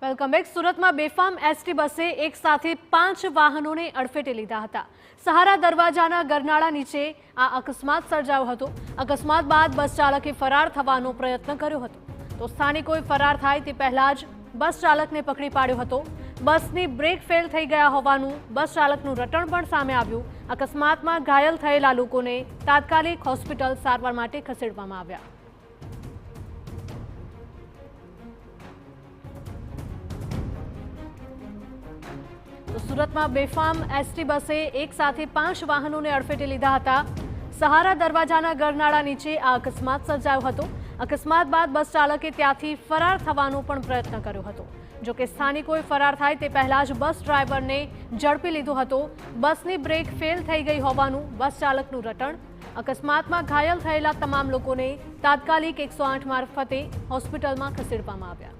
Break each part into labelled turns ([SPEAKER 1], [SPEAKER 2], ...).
[SPEAKER 1] Welcome back. સુરતમાં બેફામ ST બસે એક સાથે 5 વાહનોને અડફેટે લીધા હતા। સહારા દરવાજાના ગરનાળા નીચે આ અકસ્માત સર્જાયો હતો। અકસ્માત બાદ બસ ચાલકે ફરાર થવાનો પ્રયત્ન કર્યો હતો, તો સ્થાનિકોએ ફરાર થાય તે પહેલા જ બસ ચાલકને પકડી પાડ્યો હતો। બસની બ્રેક ફેલ થઈ ગયા હોવાનું બસ ચાલકનું રટણ પણ સામે આવ્યું। અકસ્માતમાં ઘાયલ થયેલા લોકોને તાત્કાલિક હોસ્પિટલ સારવાર માટે ખસેડવામાં આવ્યા। તો સુરતમાં બેફામ એસટી બસે એક સાથે 5 વાહનોને અડફેટે લીધા હતા। સહારા દરવાજાના ગરનાળા નીચે આ અકસ્માત સર્જાયો હતો। અકસ્માત બાદ બસ ચાલકે ત્યાંથી ફરાર થવાનો પણ પ્રયત્ન કર્યો હતો, જો કે સ્થાનિકોએ ફરાર થાય તે પહેલા જ બસ ડ્રાઈવરને ઝડપી લીધો હતો। બસની બ્રેક ફેલ થઈ ગઈ હોવાનું બસ ચાલકનું રટણ। અકસ્માતમાં ઘાયલ થયેલા તમામ લોકોને તાત્કાલિક 108 મારફતે હોસ્પિટલમાં ખસેડવામાં આવ્યા।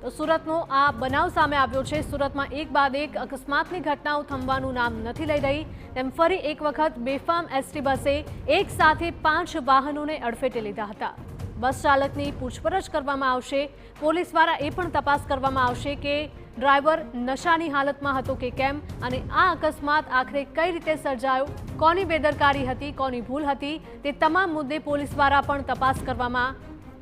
[SPEAKER 1] તો સુરતનો આ બનાવ સામે આવ્યો છે। સુરતમાં એક બાદ એક અકસ્માતની ઘટનાઓ થમવાનું નામ નથી લઈ રહી, તેમ ફરી એક વખત બેફામ એસટી બસે એક સાથે 5 વાહનોને અડફેટે લીધા હતા। બસ ચાલકની પૂછપરછ કરવામાં આવશે। પોલીસ દ્વારા એ પણ તપાસ કરવામાં આવશે કે ડ્રાઈવર નશાની હાલતમાં હતો કે કેમ, અને આ અકસ્માત આખરે કઈ રીતે સર્જાયો, કોની બેદરકારી હતી, કોની ભૂલ હતી, તે તમામ મુદ્દે પોલીસ દ્વારા પણ તપાસ કરવામાં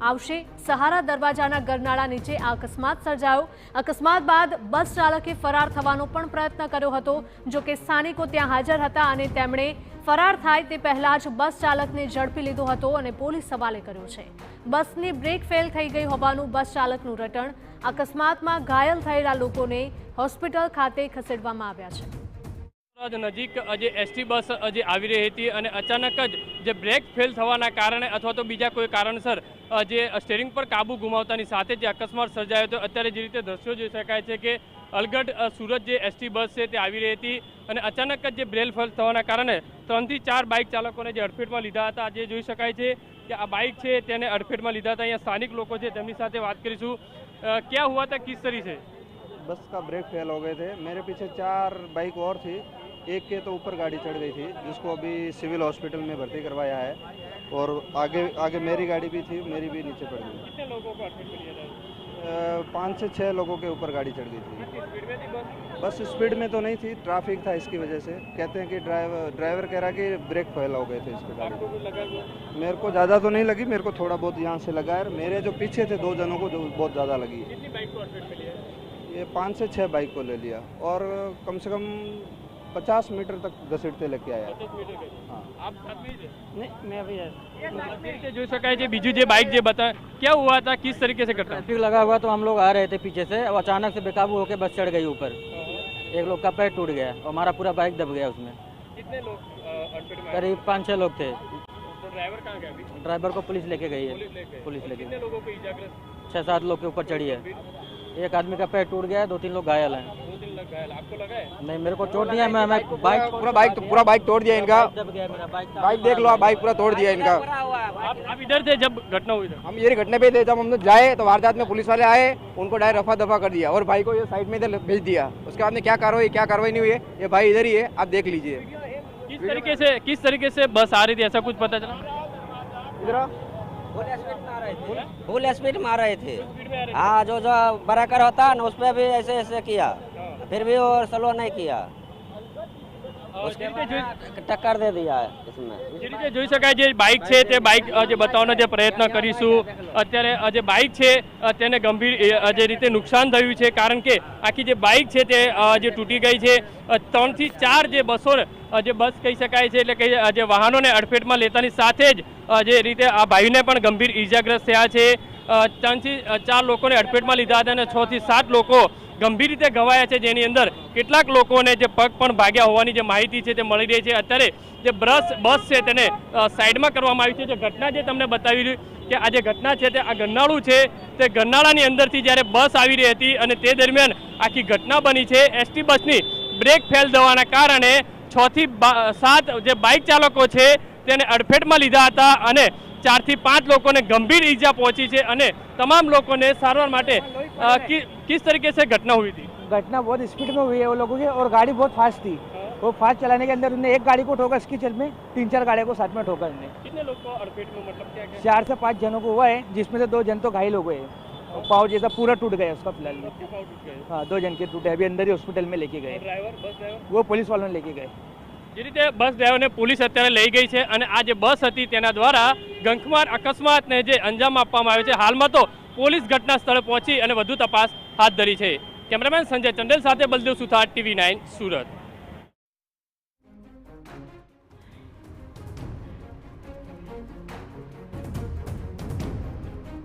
[SPEAKER 1] આવશે। સહારા દરવાજાના ગરનાળા નીચે આ અકસ્માત સર્જાયો। અકસ્માત બાદ બસ ચાલકે ફરાર થવાનો પણ પ્રયત્ન કર્યો હતો, જો કે સ્થાનિકો ત્યાં હાજર હતા અને તેમણે ફરાર થાય તે પહેલા જ બસ ચાલકને ઝડપી લીધો હતો અને પોલીસ હવાલે કર્યો છે। બસની બ્રેક ફેલ થઈ ગઈ હોવાનું બસ ચાલકનું રટણ। અકસ્માતમાં ઘાયલ થયેલા લોકોને હોસ્પિટલ ખાતે ખસેડવામાં આવ્યા છે।
[SPEAKER 2] નજીક જે એસટી બસ જે આવી રહી હતી અને અચાનક જ જે બ્રેક ફેલ થવાના કારણે અથવા તો બીજા કોઈ કારણસર જે સ્ટીયરિંગ પર કાબુ ગુમાવતાની સાથે જે અકસ્માત સર્જાયો હતો। અત્યારે જે રીતે દ્રશ્યો જોઈ શકાય છે કે અલગઢ સુરત જે એસટી બસ છે તે આવી રહી હતી અને અચાનક જ જે બ્રેક ફેલ થવાના કારણે 3 થી 4 બાઇક ચાલકોને જે અડફેટમાં લીધા હતા। જે જોઈ શકાય છે કે આ બાઇક છે તેને અડફેટમાં લીધા હતા। અહીંયા સ્થાનિક લોકો છે તેમની સાથે વાત કરીશું। ક્યાં હુઆ था, किस तरीके से?
[SPEAKER 3] बस का ब्रेक फेल हो गए थे। मेरे पीछे 4 बाइक और थी, एक के तो ऊपर गाड़ी चढ़ गई थी, जिसको अभी सिविल हॉस्पिटल में भर्ती करवाया है, और आगे मेरी गाड़ी भी थी, मेरी भी नीचे पड़ गई।
[SPEAKER 2] कितने लोगों को अडफेट में लिया था?
[SPEAKER 3] 5 से 6 लोगों के ऊपर गाड़ी चढ़ गई थी।
[SPEAKER 2] स्पीड में थी बस?
[SPEAKER 3] बस स्पीड में तो नहीं थी, ट्रैफिक था इसकी वजह से। कहते हैं कि ड्राइवर कह रहा कि ब्रेक फेल हो गए थे इसके गाड़ी।
[SPEAKER 2] आपको कुछ लगा कुछ?
[SPEAKER 3] मेरे को ज़्यादा तो नहीं लगी, मेरे को थोड़ा बहुत यहाँ से लगा है। मेरे जो पीछे थे 2 जनों को जो बहुत ज़्यादा लगी।
[SPEAKER 2] कितनी बाइक को अडफेट में लिया?
[SPEAKER 3] ये 5 से 6 बाइक को ले लिया और कम से कम 50 मीटर तक घसीटते लेके आया।
[SPEAKER 2] 50 मीटर के?
[SPEAKER 3] हाँ।
[SPEAKER 2] आप साथ में ही थे?
[SPEAKER 3] नहीं, मैं अभी
[SPEAKER 2] से जो सका है बीजू जे बाइक जे बता क्या हुआ था, किस तरीके से करता?
[SPEAKER 4] ट्रैफिक लगा हुआ तो हम लोग आ रहे थे पीछे से, अब अचानक से बेकाबू होकर बस चढ़ गई ऊपर। एक लोग का पैर टूट गया और हमारा पूरा बाइक दब गया उसमें।
[SPEAKER 2] कितने लोग अडफेट में?
[SPEAKER 4] करीब 5-6 लोग थे।
[SPEAKER 2] तो ड्राइवर कहाँ गया अभी?
[SPEAKER 4] ड्राइवर को पुलिस लेके गई है। पुलिस लेके
[SPEAKER 2] कितने लोगों को इजाग्रस्त?
[SPEAKER 4] 6-7 लोग के ऊपर चढ़ी है। एक आदमी का पैर टूट गया है, 2-3 लोग घायल हैं।
[SPEAKER 2] 2-3 लोग घायल। आपको लगा है?
[SPEAKER 4] नहीं, मेरे को चोट नहीं है। मैं
[SPEAKER 5] पूरा बाइक तोड़ दिया इनका।
[SPEAKER 4] दब गया मेरा
[SPEAKER 5] बाइक देख लो आप, बाइक पूरा तोड़ दिया इनका।
[SPEAKER 2] आप इधर थे जब घटना हुई थी?
[SPEAKER 5] हम ये घटने पे थे, जब हम लोग जाए तो वारदात में पुलिस वाले आए, उनको डायरेक्ट रफा दफा कर दिया और भाई को ये साइड में भेज दिया। उसके बाद में क्या कार्रवाई नहीं हुई है, ये भाई इधर ही है, आप देख लीजिए।
[SPEAKER 2] किस तरीके से बस आ रही थी, ऐसा कुछ पता चला?
[SPEAKER 5] इधर
[SPEAKER 6] फुल स्पीड में आ रहे थे। हाँ, जो बराकर होता है ना उस पर भी ऐसे ऐसे किया, फिर भी वो स्लो नहीं किया, उसके बाद टक्कर दे दिया है इसमें।
[SPEAKER 2] જોઈ શકાય જે બાઇક છે તે બાઇક જે બતાવવાનો જે પ્રયત્ન કરીશું। અત્યારે જે બાઇક છે તેને ગંભીર જે રીતે નુકસાન થયું છે, કારણ કે આખી જે બાઇક છે તે જે તૂટી ગઈ છે। 3 થી 4 જે બસો જે બસ કહી શકાય છે, એટલે કે જે વાહનોને અડફેટમાં લેતાની સાથે જ જે રીતે આ ભાઈને પણ ગંભીર ઈજાગ્રસ્ત થયા છે। 3 થી 4 લોકોને અડફેટમાં લીધા હતા અને 6 થી 7 લોકો ગંભીર રીતે ઘવાયા છે, જેની અંદર કેટલાક લોકોને જે પગ પણ ભાગ્યા હોવાની જે માહિતી છે તે મળી રહી છે। અત્યારે જે બસ છે તેને સાઈડમાં કરવામાં આવી છે। જે ઘટના જે તમને બતાવી કે આ જે ઘટના છે તે આ ગરનાળું છે, તે ગરનાળાની અંદરથી જ્યારે બસ આવી રહી હતી અને તે દરમિયાન આખી ઘટના બની છે। એસટી બસની બ્રેક ફેલ થવાના કારણે 6 થી 7 જે બાઇક ચાલકો છે તેને અડફેટમાં લીધા હતા અને 4 થી 5 લોકોને गंभीर ईजा पहुंची है और तमाम लोगों ने सारवार माटे किस तरीके से घटना हुई थी?
[SPEAKER 7] घटना बहुत स्पीड में हुई है वो लोगों की, और गाड़ी बहुत फास्ट थी। वो फास्ट चलाने के अंदर उन्होंने एक गाड़ी को ठोका, इसकी चल में 3-4 गाड़ियों को साथ में ठोका इन्होंने।
[SPEAKER 2] कितने लोग को अड़फेट में मतलब क्या क्या
[SPEAKER 7] 4 से 5 जनों को हुआ है, जिसमें से 2 जन तो घायल हो गए, पाँव जैसा पूरा टूट गया उसका फिलहाल में।
[SPEAKER 2] पाँव टूट गए?
[SPEAKER 7] हाँ 2 जन के टूटे, अभी अंदर ही हॉस्पिटल में लेके गए।
[SPEAKER 2] Driver, bus driver?
[SPEAKER 7] वो पुलिस वालों ने लेके गए।
[SPEAKER 2] જે રીતે બસ ડ્રાઈવરને પોલીસ અત્યારે લઈ ગઈ છે અને આ જે બસ હતી તેના દ્વારા ગંખમાર અકસ્માતને જે અંજામ આપવામાં આવ્યો છે, હાલમાં તો પોલીસ ઘટના સ્થળે પહોંચી અને વધુ તપાસ હાથ ધરી છે। કેમેરામેન સંજય ચંડેલ સાથે બલદેવ સુથાર, TV9 સુરત।